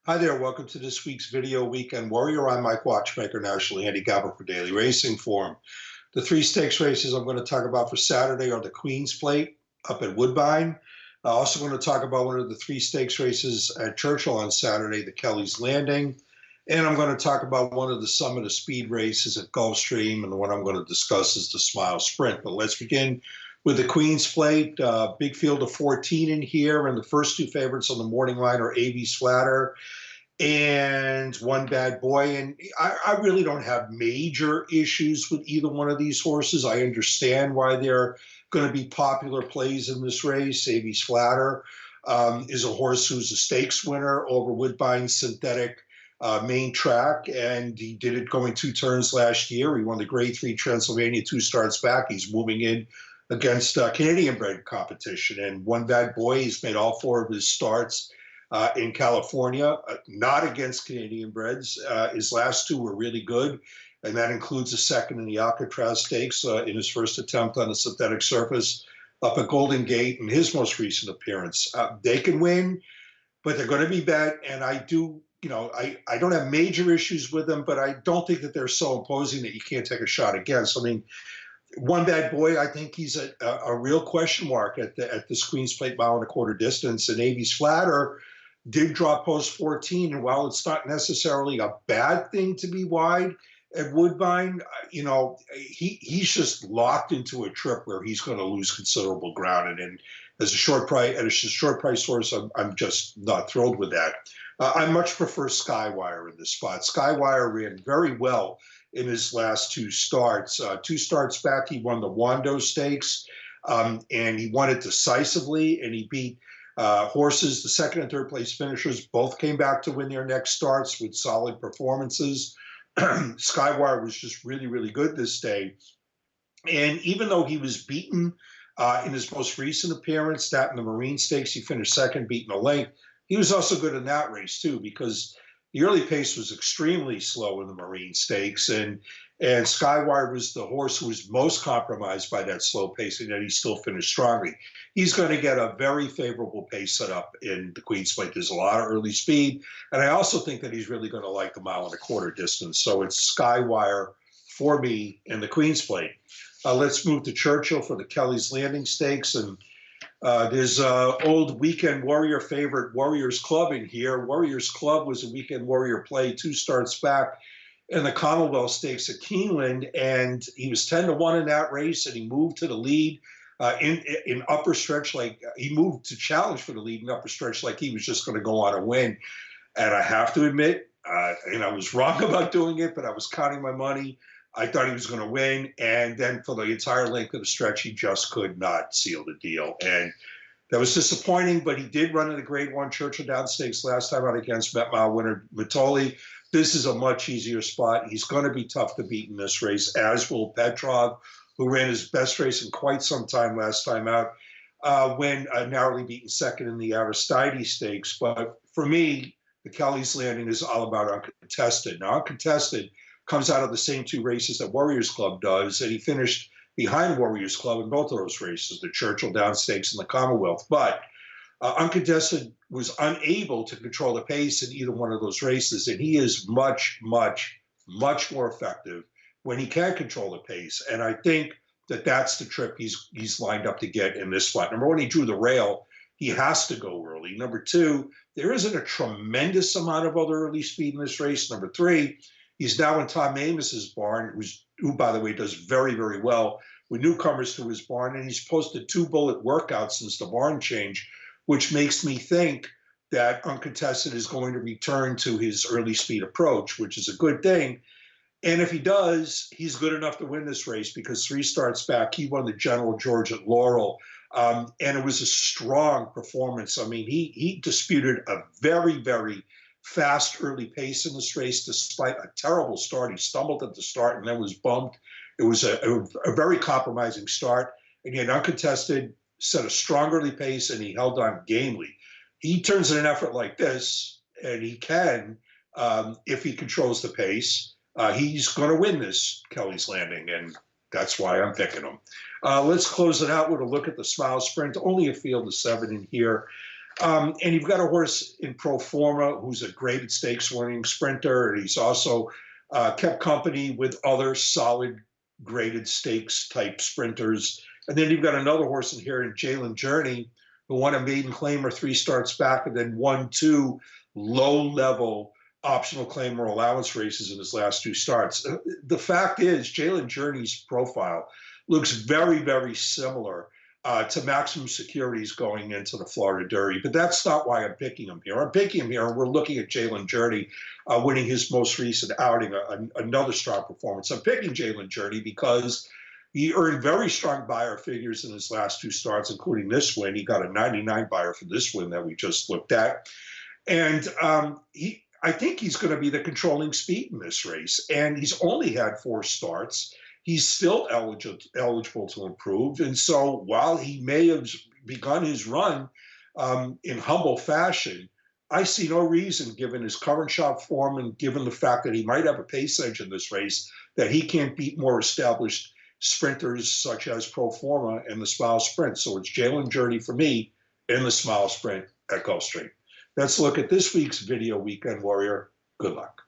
Hi there, welcome to this week's video Weekend Warrior. I'm Mike Watchmaker, National Handicapper for Daily Racing Form. The three stakes races I'm going to talk about for Saturday are the Queen's Plate up at Woodbine. I'm also going to talk about one of the three stakes races at Churchill on Saturday, the Kelly's Landing. And I'm going to talk about one of the Summit of Speed races at Gulfstream, and the one I'm going to discuss is the Smile Sprint. But let's begin with the Queen's Plate. Big field of 14 in here, and the first two favorites on the morning line are AV's Flatter and One Bad Boy. And I really don't have major issues with either one of these horses. I understand why they're going to be popular plays in this race. AV's Flatter is a horse who's a stakes winner over Woodbine's synthetic main track, and he did it going two turns last year. He won the Grade 3 Transylvania 2 starts back. He's moving in against Canadian bred competition. And One Bad Boy, he's made all four of his starts in California, not against Canadian breds. His last two were really good, and that includes a second in the Alcatraz Stakes in his first attempt on a synthetic surface up at Golden Gate in his most recent appearance. They can win, but they're going to be bet, and I do, I don't have major issues with them, but I don't think that they're so imposing that you can't take a shot against. I mean, One Bad Boy, I think he's a real question mark at this Queen's Plate mile and a quarter distance, and AV's Flatter did drop post 14, and while it's not necessarily a bad thing to be wide at Woodbine, he's just locked into a trip where he's going to lose considerable ground. And as a short price horse, I'm just not thrilled with that. I much prefer Skywire in this spot. Skywire ran very well in his last two starts. Two starts back, he won the Wando Stakes, and he won it decisively, and he beat horses. The second and third place finishers both came back to win their next starts with solid performances. Skywire was just really, really good this day. And even though he was beaten in his most recent appearance, that in the Marine Stakes, he finished second, beaten a length. He was also good in that race too, because the early pace was extremely slow in the Marine Stakes, and Skywire was the horse who was most compromised by that slow pace, and yet he still finished strongly. He's going to get a very favorable pace set up in the Queen's Plate. There's a lot of early speed, and I also think that he's really going to like the mile and a quarter distance. So it's Skywire for me in the Queen's Plate. Let's move to Churchill for the Kelly's Landing Stakes, and there's old Weekend Warrior favorite Warriors Club in here. Warriors Club was a Weekend Warrior play two starts back in the Commonwealth Stakes at Keeneland, and he was 10-1 in that race, and he moved to the lead in upper stretch, like he moved to challenge for the lead in upper stretch like he was just going to go on and win. And I have to admit, I was wrong about doing it, but I was counting my money. I thought he was going to win, and then for the entire length of the stretch, he just could not seal the deal. And that was disappointing, but he did run in the Grade 1 Churchill Down Stakes last time out against Met Mile winner Mitoli. This is a much easier spot. He's going to be tough to beat in this race, as will Petrov, who ran his best race in quite some time last time out, when narrowly beaten second in the Aristides Stakes. But for me, the Kelly's Landing is all about Uncontested. Now, Uncontested comes out of the same two races that Warriors Club does, and he finished behind Warriors Club in both of those races, the Churchill Down Stakes and the Commonwealth. But Uncontested was unable to control the pace in either one of those races, and he is much, much, much more effective when he can control the pace. And I think that that's the trip he's lined up to get in this spot. Number one, he drew the rail. He has to go early. Number two, there isn't a tremendous amount of other early speed in this race. Number three, he's now in Tom Amos's barn, who, by the way, does very, very well with newcomers to his barn. And he's posted 2 bullet workouts since the barn change, which makes me think that Uncontested is going to return to his early speed approach, which is a good thing. And if he does, he's good enough to win this race, because 3 starts back, he won the General George at Laurel. And it was a strong performance. I mean, he disputed a very, very fast early pace in this race, despite a terrible start. He stumbled at the start and then was bumped. It was a very compromising start. And yet Uncontested set a strong early pace, and he held on gamely. He turns in an effort like this, and he can, if he controls the pace, he's going to win this Kelly's Landing, and that's why I'm picking him. Let's close it out with a look at the Smile Sprint. Only a field of 7 in here. And you've got a horse in Pro Forma who's a graded stakes winning sprinter, and he's also kept company with other solid graded stakes type sprinters. And then you've got another horse in here in Jalen Journey, who won a maiden claimer 3 starts back and then won 2 low level optional claimer allowance races in his last 2 starts. The fact is, Jalen Journey's profile looks very, very similar to Maximum Securities going into the Florida Derby. But that's not why I'm picking him here. I'm picking him here, and we're looking at Jalen Journey winning his most recent outing, another strong performance. I'm picking Jalen Journey because he earned very strong buyer figures in his last 2 starts, including this win. He got a 99 buyer for this win that we just looked at. And I think he's going to be the controlling speed in this race. And he's only had 4 starts. He's still eligible to improve. And so while he may have begun his run in humble fashion, I see no reason, given his current shop form and given the fact that he might have a pace edge in this race, that he can't beat more established sprinters such as Pro Forma and the Smile Sprint. So it's Jalen Journey for me in the Smile Sprint at Gulfstream. Let's look at this week's Video Weekend Warrior. Good luck.